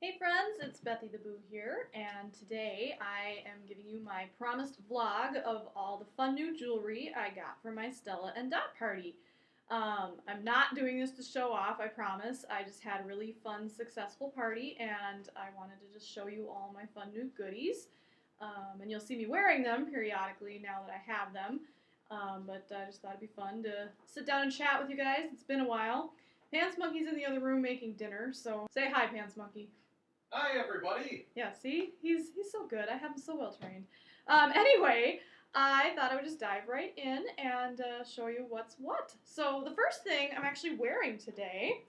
Hey friends, it's Bethy the Boo here, and today I am giving you my promised vlog of all the fun new jewelry I got for my Stella and Dot party. I'm not doing this to show off, I promise. I just had a really fun, successful party, and I wanted to just show you all my fun new goodies. And you'll see me wearing them periodically now that I have them. But I just thought it'd be fun to sit down and chat with you guys. It's been a while. Pants Monkey's in the other room making dinner, so say hi, Pants Monkey. Hi, everybody. Yeah, see? He's so good. I have him so well trained. Anyway, I thought I would just dive right in and show you what's what. So the first thing I'm actually wearing today,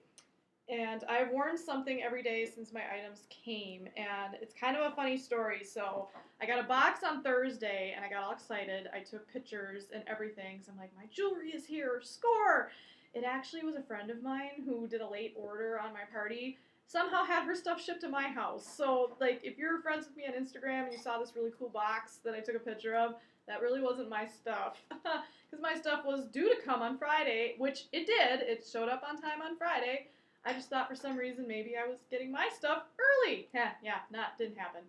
and I've worn something every day since my items came, and it's kind of a funny story. So I got a box on Thursday, and I got all excited. I took pictures and everything, so I'm like, my jewelry is here, score! It actually was a friend of mine who did a late order on my party, somehow had her stuff shipped to my house. So, like, if you're friends with me on Instagram and you saw this really cool box that I took a picture of, that really wasn't my stuff. Because my stuff was due to come on Friday, which it did. It showed up on time on Friday. I just thought for some reason maybe I was getting my stuff early. Didn't happen.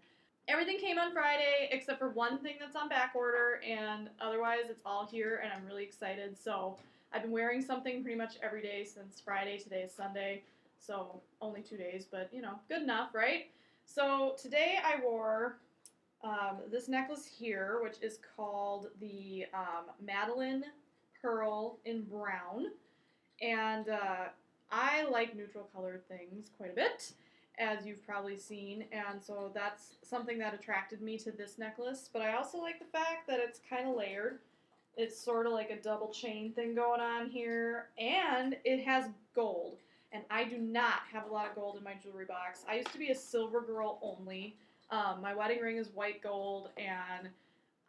Everything came on Friday except for one thing that's on back order, and otherwise it's all here, and I'm really excited. So I've been wearing something pretty much every day since Friday. Today is Sunday. So only 2 days, but you know, good enough, right? So today I wore this necklace here, which is called the Madeline Pearl in brown. And I like neutral colored things quite a bit, as you've probably seen, and so that's something that attracted me to this necklace. But I also like the fact that it's kind of layered. It's sort of like a double chain thing going on here, and it has gold. And I do not have a lot of gold in my jewelry box. I used to be a silver girl only. My wedding ring is white gold, and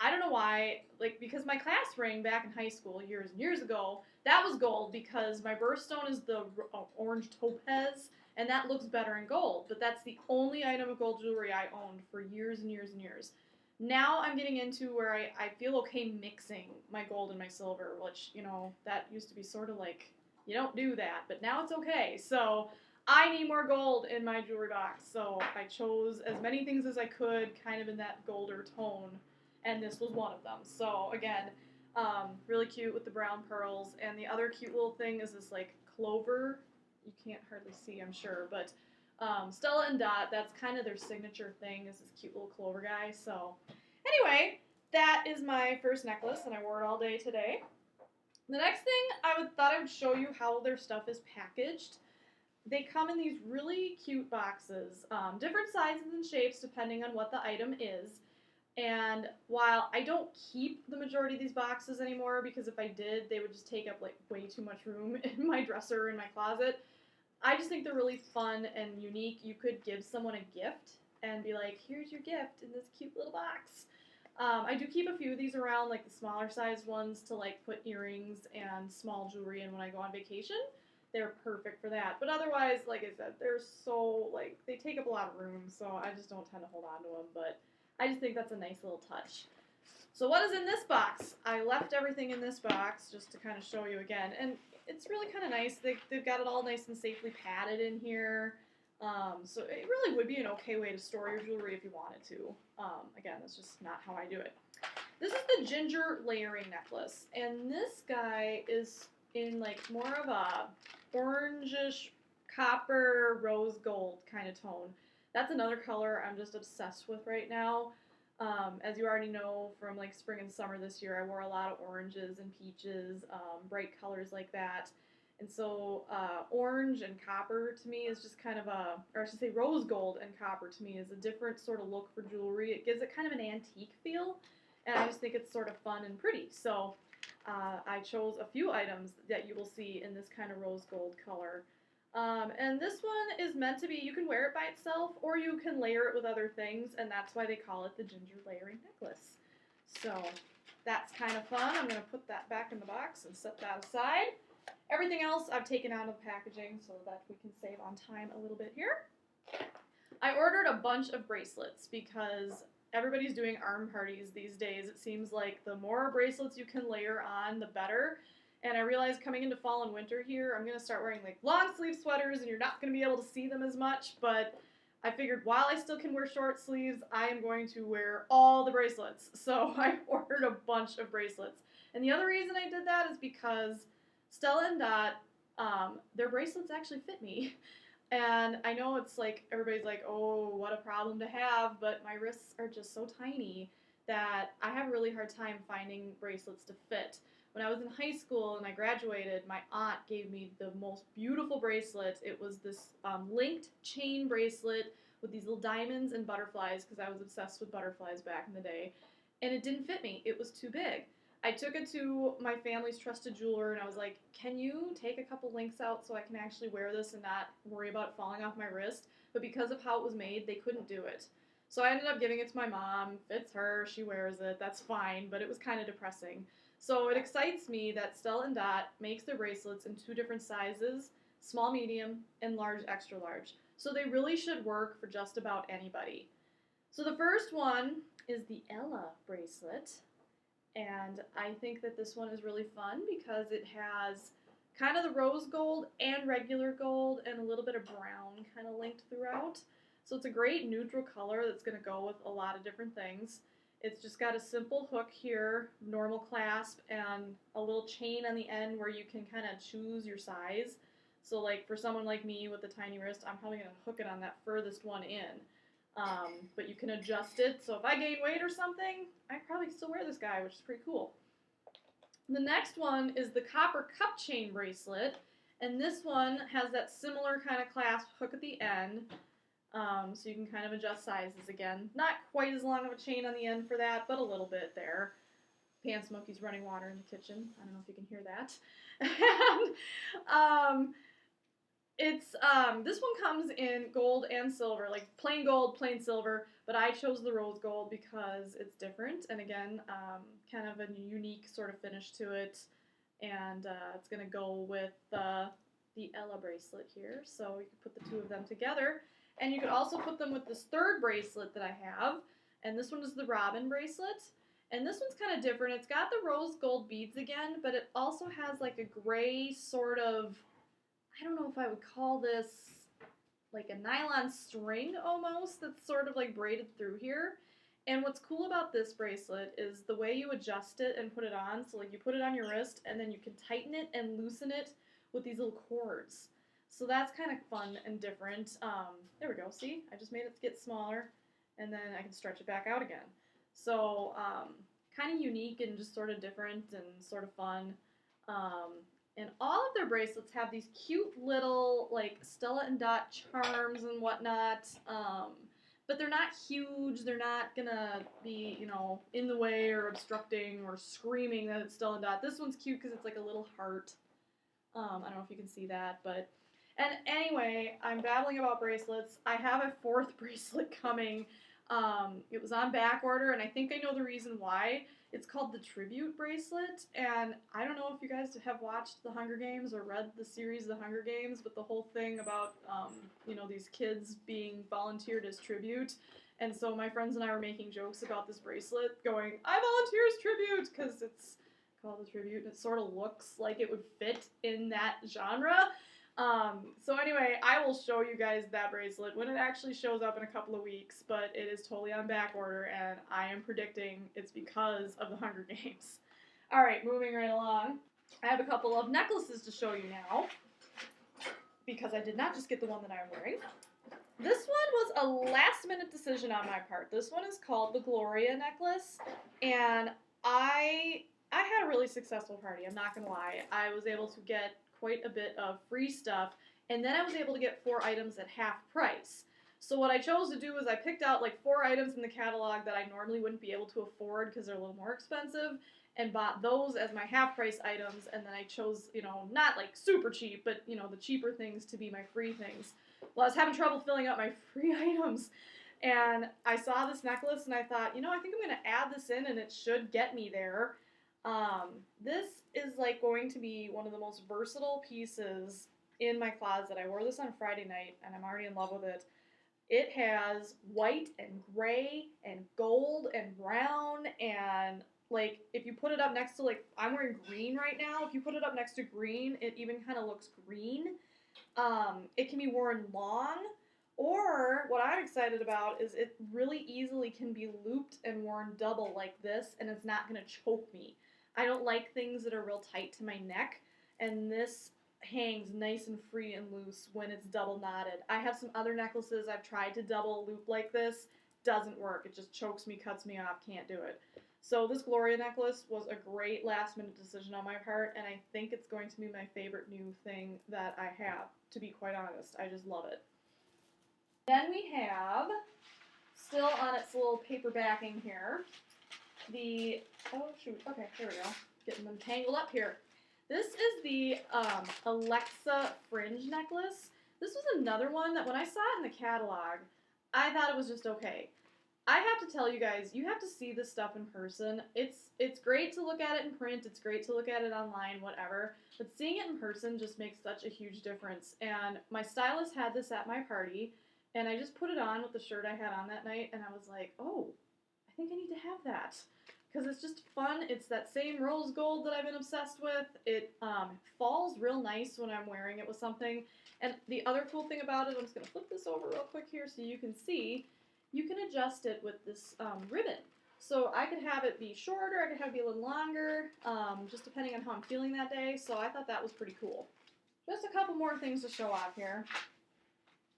I don't know why, like, because my class ring back in high school years and years ago, that was gold because my birthstone is the orange topaz, and that looks better in gold. But that's the only item of gold jewelry I owned for years and years and years. Now I'm getting into where I feel okay mixing my gold and my silver, which, you know, that used to be sort of like, you don't do that, but now it's okay. So I need more gold in my jewelry box, so I chose as many things as I could kind of in that golder tone, and this was one of them. So again, really cute with the brown pearls, and the other cute little thing is this like clover. You can't hardly see, I'm sure, but Stella and Dot, that's kind of their signature thing, is this cute little clover guy. So anyway, that is my first necklace, and I wore it all day today. The next thing thought I would show you how their stuff is packaged. They come in these really cute boxes, different sizes and shapes depending on what the item is. And while I don't keep the majority of these boxes anymore, because if I did, they would just take up like way too much room in my dresser or in my closet, I just think they're really fun and unique. You could give someone a gift and be like, here's your gift in this cute little box. I do keep a few of these around, like the smaller sized ones, to like put earrings and small jewelry in when I go on vacation. They're perfect for that. But otherwise, like I said, they're so, like, they take up a lot of room, so I just don't tend to hold on to them. But I just think that's a nice little touch. So what is in this box? I left everything in this box just to kind of show you again. And it's really kind of nice. They've got it all nice and safely padded in here. So it really would be an okay way to store your jewelry if you wanted to. Again, that's just not how I do it. This is the ginger layering necklace, and this guy is in like more of a orangish copper rose gold kind of tone. That's another color I'm just obsessed with right now. As you already know from like spring and summer this year, I wore a lot of oranges and peaches, bright colors like that. And so orange and copper to me is just kind of or I should say rose gold and copper to me is a different sort of look for jewelry. It gives it kind of an antique feel, and I just think it's sort of fun and pretty. So I chose a few items that you will see in this kind of rose gold color. And this one is meant to be, you can wear it by itself, or you can layer it with other things, and that's why they call it the ginger layering necklace. So that's kind of fun. I'm going to put that back in the box and set that aside. Everything else I've taken out of the packaging so that we can save on time a little bit here. I ordered a bunch of bracelets because everybody's doing arm parties these days. It seems like the more bracelets you can layer on, the better. And I realized coming into fall and winter here, I'm going to start wearing like long sleeve sweaters and you're not going to be able to see them as much, but I figured while I still can wear short sleeves, I am going to wear all the bracelets. So I ordered a bunch of bracelets. And the other reason I did that is because Stella and Dot, their bracelets actually fit me. And I know it's like, everybody's like, oh, what a problem to have, but my wrists are just so tiny that I have a really hard time finding bracelets to fit. When I was in high school and I graduated, my aunt gave me the most beautiful bracelet. It was this linked chain bracelet with these little diamonds and butterflies because I was obsessed with butterflies back in the day. And it didn't fit me. It was too big. I took it to my family's trusted jeweler and I was like, can you take a couple links out so I can actually wear this and not worry about it falling off my wrist? But because of how it was made, they couldn't do it. So I ended up giving it to my mom. Fits her, she wears it, that's fine, but it was kind of depressing. So it excites me that Stella and Dot makes their bracelets in 2 different sizes, small, medium, and large, extra large. So they really should work for just about anybody. So the first one is the Ella bracelet. And I think that this one is really fun because it has kind of the rose gold and regular gold and a little bit of brown kind of linked throughout. So it's a great neutral color that's going to go with a lot of different things. It's just got a simple hook here, normal clasp, and a little chain on the end where you can kind of choose your size. So like for someone like me with a tiny wrist, I'm probably going to hook it on that furthest one in. But you can adjust it, so if I gain weight or something, I probably still wear this guy, which is pretty cool. The next one is the copper cup chain bracelet, and this one has that similar kind of clasp hook at the end, so you can kind of adjust sizes again. Not quite as long of a chain on the end for that, but a little bit there. Pan Smokey's running water in the kitchen. I don't know if you can hear that. And, it's this one comes in gold and silver, like plain gold, plain silver, but I chose the rose gold because it's different and again, kind of a unique sort of finish to it, and it's gonna go with the Ella bracelet here. So you can put the 2 of them together, and you could also put them with this third bracelet that I have, and this one is the Robin bracelet. And this one's kind of different. It's got the rose gold beads again, but it also has like a gray sort of, I don't know if I would call this like a nylon string almost that's sort of like braided through here. And what's cool about this bracelet is the way you adjust it and put it on. So like you put it on your wrist and then you can tighten it and loosen it with these little cords. So that's kind of fun and different. There we go. See, I just made it get smaller and then I can stretch it back out again. So kind of unique and just sort of different and sort of fun. And all of their bracelets have these cute little, like, Stella and Dot charms and whatnot. But they're not huge. They're not gonna be, you know, in the way or obstructing or screaming that it's Stella and Dot. This one's cute because it's like a little heart. I don't know if you can see that, but... And anyway, I'm babbling about bracelets. I have a 4th bracelet coming. It was on back order, and I think I know the reason why. It's called the Tribute bracelet, and I don't know if you guys have watched The Hunger Games or read the series The Hunger Games, but the whole thing about, you know, these kids being volunteered as tribute, and so my friends and I were making jokes about this bracelet, going, I volunteer as tribute, because it's called the Tribute, and it sort of looks like it would fit in that genre. So anyway, I will show you guys that bracelet when it actually shows up in a couple of weeks, but it is totally on back order, and I am predicting it's because of the Hunger Games. Alright, moving right along. I have a couple of necklaces to show you now, because I did not just get the one that I'm wearing. This one was a last-minute decision on my part. This one is called the Gloria necklace, and I had a really successful party, I'm not gonna lie. I was able to get quite a bit of free stuff, and then I was able to get 4 items at half price. So what I chose to do is I picked out like 4 items in the catalog that I normally wouldn't be able to afford because they're a little more expensive, and bought those as my half price items, and then I chose, you know, not like super cheap, but you know, the cheaper things to be my free things. Well, I was having trouble filling out my free items, and I saw this necklace and I thought, you know, I think I'm going to add this in and it should get me there. This is like going to be one of the most versatile pieces in my closet. I wore this on Friday night and I'm already in love with it. It has white and gray and gold and brown, and like if you put it up next to, like, I'm wearing green right now, if you put it up next to green, it even kind of looks green. It can be worn long, or more, what I'm excited about is it really easily can be looped and worn double like this, and it's not going to choke me. I don't like things that are real tight to my neck, and this hangs nice and free and loose when it's double knotted. I have some other necklaces I've tried to double loop like this. Doesn't work. It just chokes me, cuts me off, can't do it. So this Gloria necklace was a great last minute decision on my part, and I think it's going to be my favorite new thing that I have, to be quite honest. I just love it. Then we have, still on its little paper backing here, oh shoot, okay, here we go. Getting them tangled up here. This is the Alexa fringe necklace. This was another one that when I saw it in the catalog, I thought it was just okay. I have to tell you guys, you have to see this stuff in person. It's great to look at it in print, it's great to look at it online, whatever, but seeing it in person just makes such a huge difference. And my stylist had this at my party, and I just put it on with the shirt I had on that night, and I was like, oh, I think I need to have that. Because it's just fun. It's that same rose gold that I've been obsessed with. It falls real nice when I'm wearing it with something. And the other cool thing about it, I'm just going to flip this over real quick here so you can see, you can adjust it with this ribbon. So I could have it be shorter, I could have it be a little longer, just depending on how I'm feeling that day. So I thought that was pretty cool. Just a couple more things to show off here.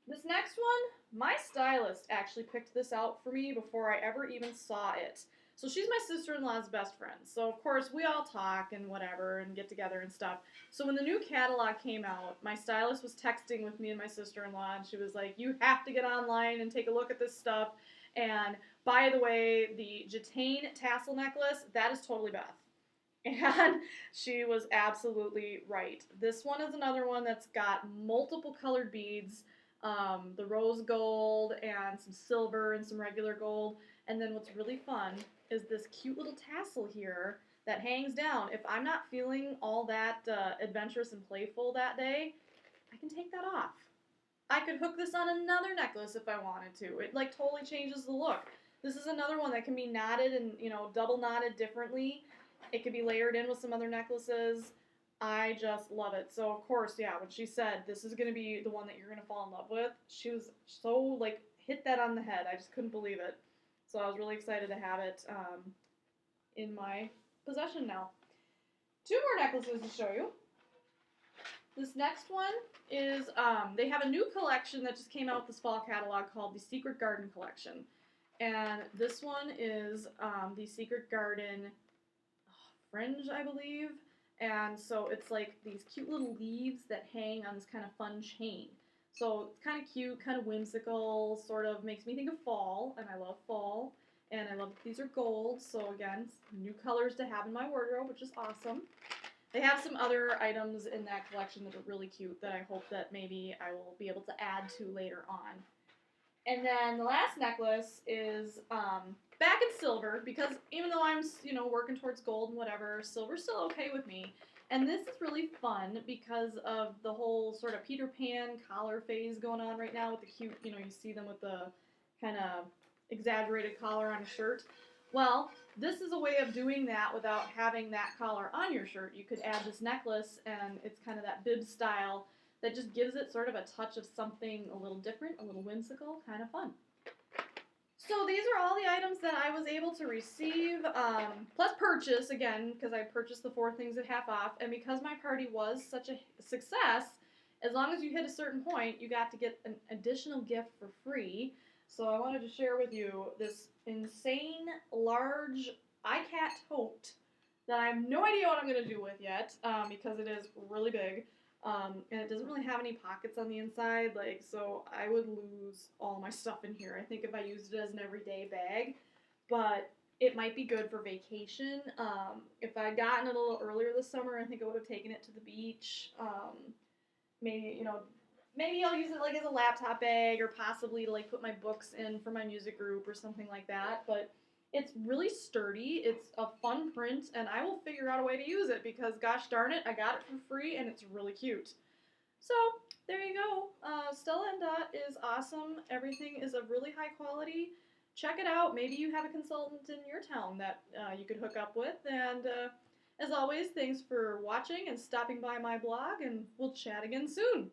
This next one, my stylist actually picked this out for me before I ever even saw it. So she's my sister-in-law's best friend. So of course we all talk and whatever and get together and stuff. So when the new catalog came out, my stylist was texting with me and my sister-in-law, and she was like, you have to get online and take a look at this stuff. And by the way, the Jatane tassel necklace, that is totally Beth. And she was absolutely right. This one is another one that's got multiple colored beads, the rose gold and some silver and some regular gold. And then what's really fun is this cute little tassel here that hangs down. If I'm not feeling all that adventurous and playful that day, I can take that off. I could hook this on another necklace if I wanted to. It like totally changes the look. This is another one that can be knotted and, you know, double knotted differently. It could be layered in with some other necklaces. I just love it. So of course, yeah, when she said this is going to be the one that you're going to fall in love with, she was so like hit that on the head. I just couldn't believe it. So I was really excited to have it in my possession now. Two more necklaces to show you. This next one is, they have a new collection that just came out this fall catalog called the Secret Garden Collection. And this one is the Secret Garden fringe, I believe. And so it's like these cute little leaves that hang on this kind of fun chain. So it's kind of cute, kind of whimsical, sort of makes me think of fall, and I love fall. And I love that these are gold, so again, new colors to have in my wardrobe, which is awesome. They have some other items in that collection that are really cute that I hope that maybe I will be able to add to later on. And then the last necklace is back in silver, because even though I'm, you know, working towards gold and whatever, silver's still okay with me. And this is really fun because of the whole sort of Peter Pan collar phase going on right now with the cute, you know, you see them with the kind of exaggerated collar on a shirt. Well, this is a way of doing that without having that collar on your shirt. You could add this necklace, and it's kind of that bib style that just gives it sort of a touch of something a little different, a little whimsical, kind of fun. So these are all the items that I was able to receive, plus purchase, again, because I purchased the 4 things at half off, and because my party was such a success, as long as you hit a certain point, you got to get an additional gift for free. So I wanted to share with you this insane, large iCat tote that I have no idea what I'm going to do with yet, because it is really big. And it doesn't really have any pockets on the inside, like, so I would lose all my stuff in here, I think, if I used it as an everyday bag, but it might be good for vacation. If I'd gotten it a little earlier this summer, I think I would have taken it to the beach. Maybe, you know, maybe I'll use it, like, as a laptop bag, or possibly to, like, put my books in for my music group or something like that, but it's really sturdy, it's a fun print, and I will figure out a way to use it because, gosh darn it, I got it for free, and it's really cute. So, there you go. Stella and Dot is awesome. Everything is of really high quality. Check it out. Maybe you have a consultant in your town that you could hook up with. And as always, thanks for watching and stopping by my blog, and we'll chat again soon.